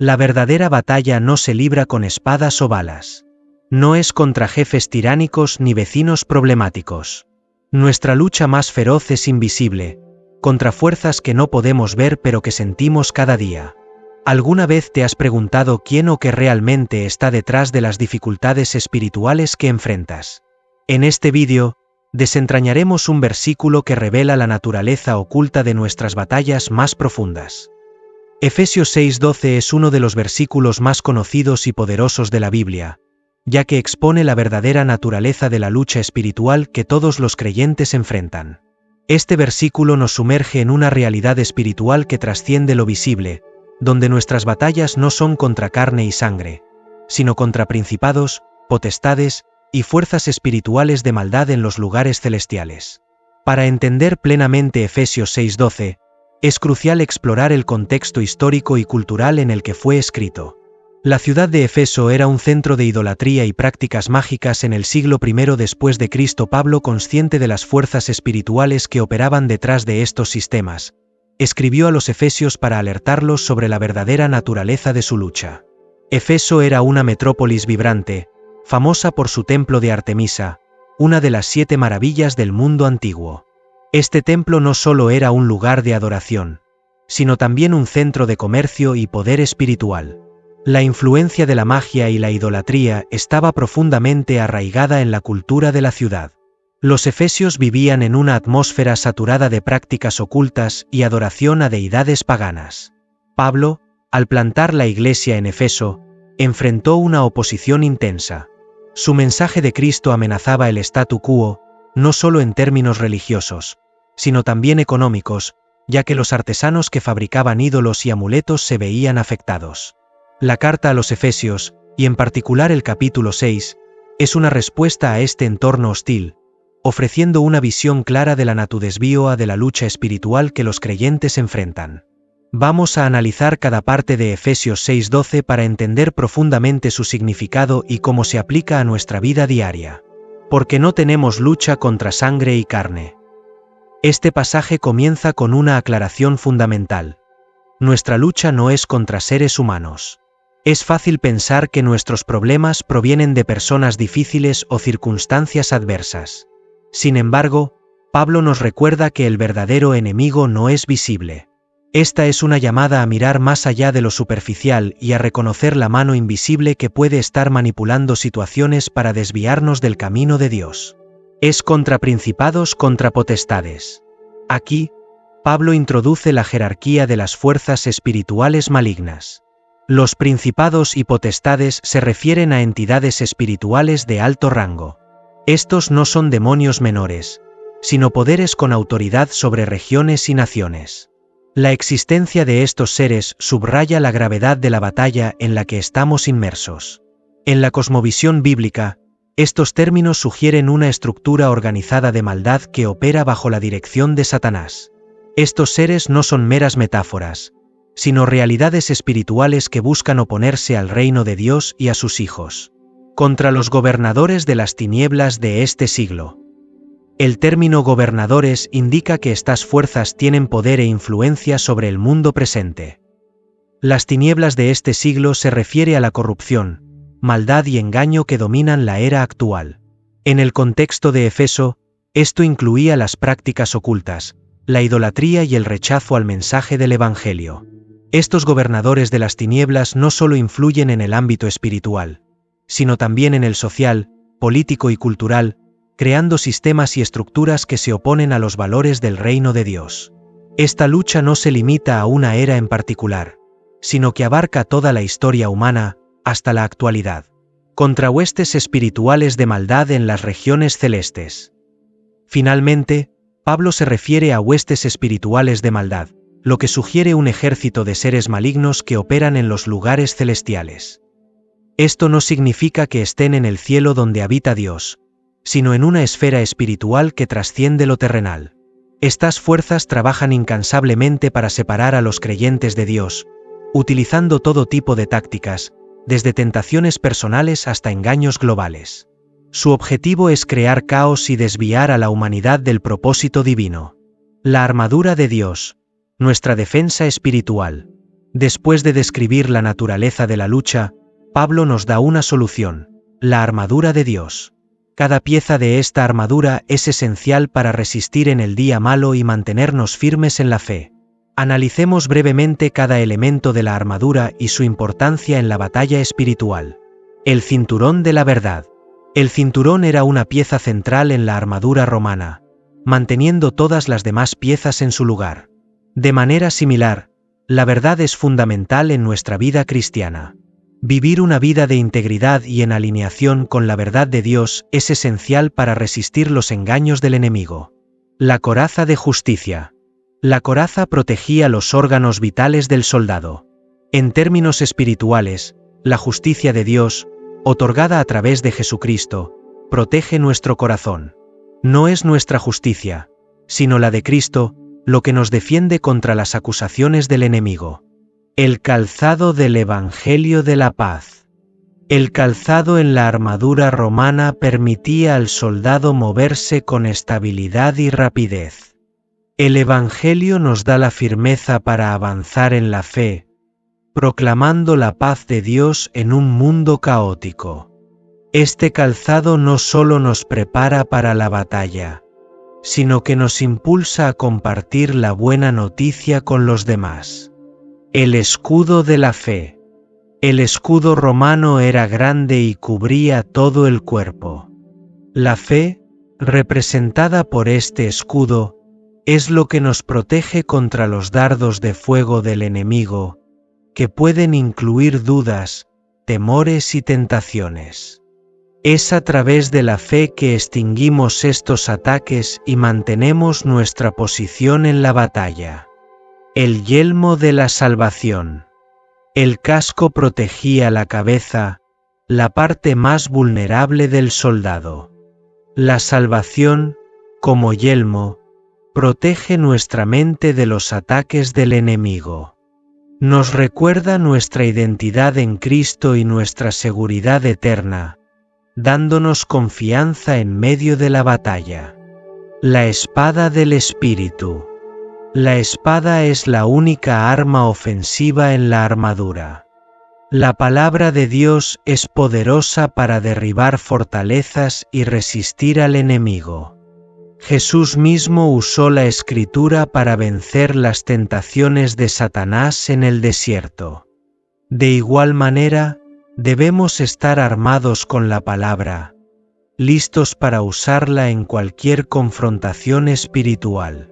La verdadera batalla no se libra con espadas o balas. No es contra jefes tiránicos ni vecinos problemáticos. Nuestra lucha más feroz es invisible, contra fuerzas que no podemos ver pero que sentimos cada día. ¿Alguna vez te has preguntado quién o qué realmente está detrás de las dificultades espirituales que enfrentas? En este vídeo, desentrañaremos un versículo que revela la naturaleza oculta de nuestras batallas más profundas. Efesios 6:12 es uno de los versículos más conocidos y poderosos de la Biblia, ya que expone la verdadera naturaleza de la lucha espiritual que todos los creyentes enfrentan. Este versículo nos sumerge en una realidad espiritual que trasciende lo visible, donde nuestras batallas no son contra carne y sangre, sino contra principados, potestades y fuerzas espirituales de maldad en los lugares celestiales. Para entender plenamente Efesios 6:12, es crucial explorar el contexto histórico y cultural en el que fue escrito. La ciudad de Éfeso era un centro de idolatría y prácticas mágicas en el siglo I después de Cristo. Pablo, consciente de las fuerzas espirituales que operaban detrás de estos sistemas, escribió a los efesios para alertarlos sobre la verdadera naturaleza de su lucha. Éfeso era una metrópolis vibrante, famosa por su templo de Artemisa, una de las 7 maravillas del mundo antiguo. Este templo no solo era un lugar de adoración, sino también un centro de comercio y poder espiritual. La influencia de la magia y la idolatría estaba profundamente arraigada en la cultura de la ciudad. Los efesios vivían en una atmósfera saturada de prácticas ocultas y adoración a deidades paganas. Pablo, al plantar la iglesia en Éfeso, enfrentó una oposición intensa. Su mensaje de Cristo amenazaba el statu quo, no solo en términos religiosos, sino también económicos, ya que los artesanos que fabricaban ídolos y amuletos se veían afectados. La carta a los Efesios, y en particular el capítulo 6, es una respuesta a este entorno hostil, ofreciendo una visión clara de la desvío de la lucha espiritual que los creyentes enfrentan. Vamos a analizar cada parte de Efesios 6:12 para entender profundamente su significado y cómo se aplica a nuestra vida diaria. Porque no tenemos lucha contra sangre y carne. Este pasaje comienza con una aclaración fundamental. Nuestra lucha no es contra seres humanos. Es fácil pensar que nuestros problemas provienen de personas difíciles o circunstancias adversas. Sin embargo, Pablo nos recuerda que el verdadero enemigo no es visible. Esta es una llamada a mirar más allá de lo superficial y a reconocer la mano invisible que puede estar manipulando situaciones para desviarnos del camino de Dios. Es contra principados, contra potestades. Aquí, Pablo introduce la jerarquía de las fuerzas espirituales malignas. Los principados y potestades se refieren a entidades espirituales de alto rango. Estos no son demonios menores, sino poderes con autoridad sobre regiones y naciones. La existencia de estos seres subraya la gravedad de la batalla en la que estamos inmersos. En la cosmovisión bíblica, estos términos sugieren una estructura organizada de maldad que opera bajo la dirección de Satanás. Estos seres no son meras metáforas, sino realidades espirituales que buscan oponerse al reino de Dios y a sus hijos. Contra los gobernadores de las tinieblas de este siglo. El término gobernadores indica que estas fuerzas tienen poder e influencia sobre el mundo presente. Las tinieblas de este siglo se refiere a la corrupción, maldad y engaño que dominan la era actual. En el contexto de Éfeso, esto incluía las prácticas ocultas, la idolatría y el rechazo al mensaje del Evangelio. Estos gobernadores de las tinieblas no solo influyen en el ámbito espiritual, sino también en el social, político y cultural, creando sistemas y estructuras que se oponen a los valores del reino de Dios. Esta lucha no se limita a una era en particular, sino que abarca toda la historia humana, hasta la actualidad. Contra huestes espirituales de maldad en las regiones celestes. Finalmente, Pablo se refiere a huestes espirituales de maldad, lo que sugiere un ejército de seres malignos que operan en los lugares celestiales. Esto no significa que estén en el cielo donde habita Dios, sino en una esfera espiritual que trasciende lo terrenal. Estas fuerzas trabajan incansablemente para separar a los creyentes de Dios, utilizando todo tipo de tácticas, desde tentaciones personales hasta engaños globales. Su objetivo es crear caos y desviar a la humanidad del propósito divino. La armadura de Dios, nuestra defensa espiritual. Después de describir la naturaleza de la lucha, Pablo nos da una solución: la armadura de Dios. Cada pieza de esta armadura es esencial para resistir en el día malo y mantenernos firmes en la fe. Analicemos brevemente cada elemento de la armadura y su importancia en la batalla espiritual. El cinturón de la verdad. El cinturón era una pieza central en la armadura romana, manteniendo todas las demás piezas en su lugar. De manera similar, la verdad es fundamental en nuestra vida cristiana. Vivir una vida de integridad y en alineación con la verdad de Dios es esencial para resistir los engaños del enemigo. La coraza de justicia. La coraza protegía los órganos vitales del soldado. En términos espirituales, la justicia de Dios, otorgada a través de Jesucristo, protege nuestro corazón. No es nuestra justicia, sino la de Cristo, lo que nos defiende contra las acusaciones del enemigo. El calzado del Evangelio de la Paz. El calzado en la armadura romana permitía al soldado moverse con estabilidad y rapidez. El Evangelio nos da la firmeza para avanzar en la fe, proclamando la paz de Dios en un mundo caótico. Este calzado no solo nos prepara para la batalla, sino que nos impulsa a compartir la buena noticia con los demás. El escudo de la fe. El escudo romano era grande y cubría todo el cuerpo. La fe, representada por este escudo, es lo que nos protege contra los dardos de fuego del enemigo, que pueden incluir dudas, temores y tentaciones. Es a través de la fe que extinguimos estos ataques y mantenemos nuestra posición en la batalla. El yelmo de la salvación. El casco protegía la cabeza, la parte más vulnerable del soldado. La salvación, como yelmo, protege nuestra mente de los ataques del enemigo. Nos recuerda nuestra identidad en Cristo y nuestra seguridad eterna, dándonos confianza en medio de la batalla. La espada del Espíritu. La espada es la única arma ofensiva en la armadura. La palabra de Dios es poderosa para derribar fortalezas y resistir al enemigo. Jesús mismo usó la Escritura para vencer las tentaciones de Satanás en el desierto. De igual manera, debemos estar armados con la palabra, listos para usarla en cualquier confrontación espiritual.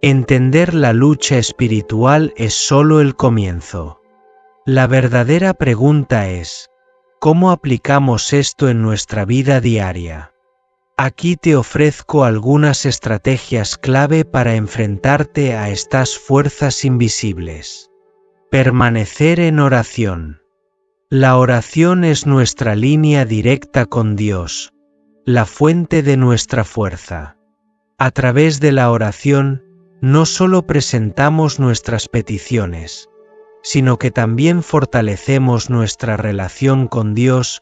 Entender la lucha espiritual es solo el comienzo. La verdadera pregunta es, ¿cómo aplicamos esto en nuestra vida diaria? Aquí te ofrezco algunas estrategias clave para enfrentarte a estas fuerzas invisibles. Permanecer en oración. La oración es nuestra línea directa con Dios, la fuente de nuestra fuerza. A través de la oración, no solo presentamos nuestras peticiones, sino que también fortalecemos nuestra relación con Dios,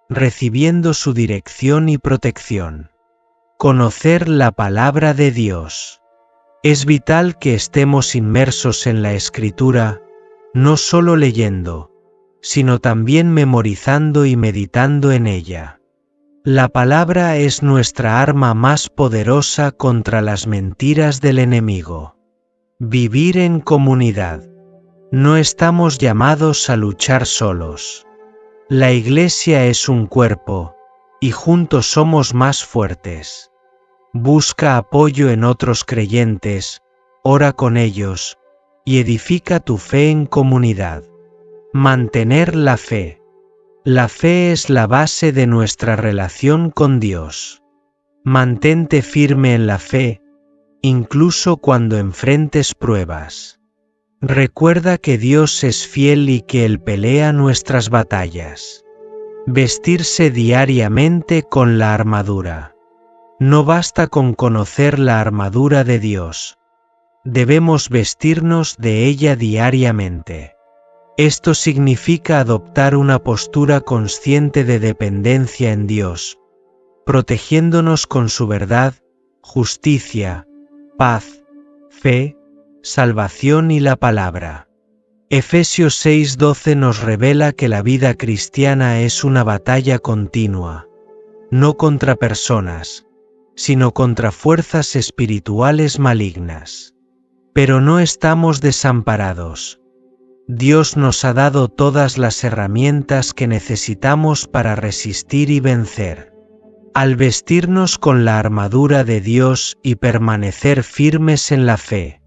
recibiendo su dirección y protección. Conocer la palabra de Dios. Es vital que estemos inmersos en la Escritura, no solo leyendo, sino también memorizando y meditando en ella. La palabra es nuestra arma más poderosa contra las mentiras del enemigo. Vivir en comunidad. No estamos llamados a luchar solos. La Iglesia es un cuerpo, y juntos somos más fuertes. Busca apoyo en otros creyentes, ora con ellos, y edifica tu fe en comunidad. Mantener la fe. La fe es la base de nuestra relación con Dios. Mantente firme en la fe, incluso cuando enfrentes pruebas. Recuerda que Dios es fiel y que Él pelea nuestras batallas. Vestirse diariamente con la armadura. No basta con conocer la armadura de Dios. Debemos vestirnos de ella diariamente. Esto significa adoptar una postura consciente de dependencia en Dios, protegiéndonos con su verdad, justicia, paz, fe, salvación y la palabra. Efesios 6:12 nos revela que la vida cristiana es una batalla continua, no contra personas, sino contra fuerzas espirituales malignas. Pero no estamos desamparados. Dios nos ha dado todas las herramientas que necesitamos para resistir y vencer. Al vestirnos con la armadura de Dios y permanecer firmes en la fe,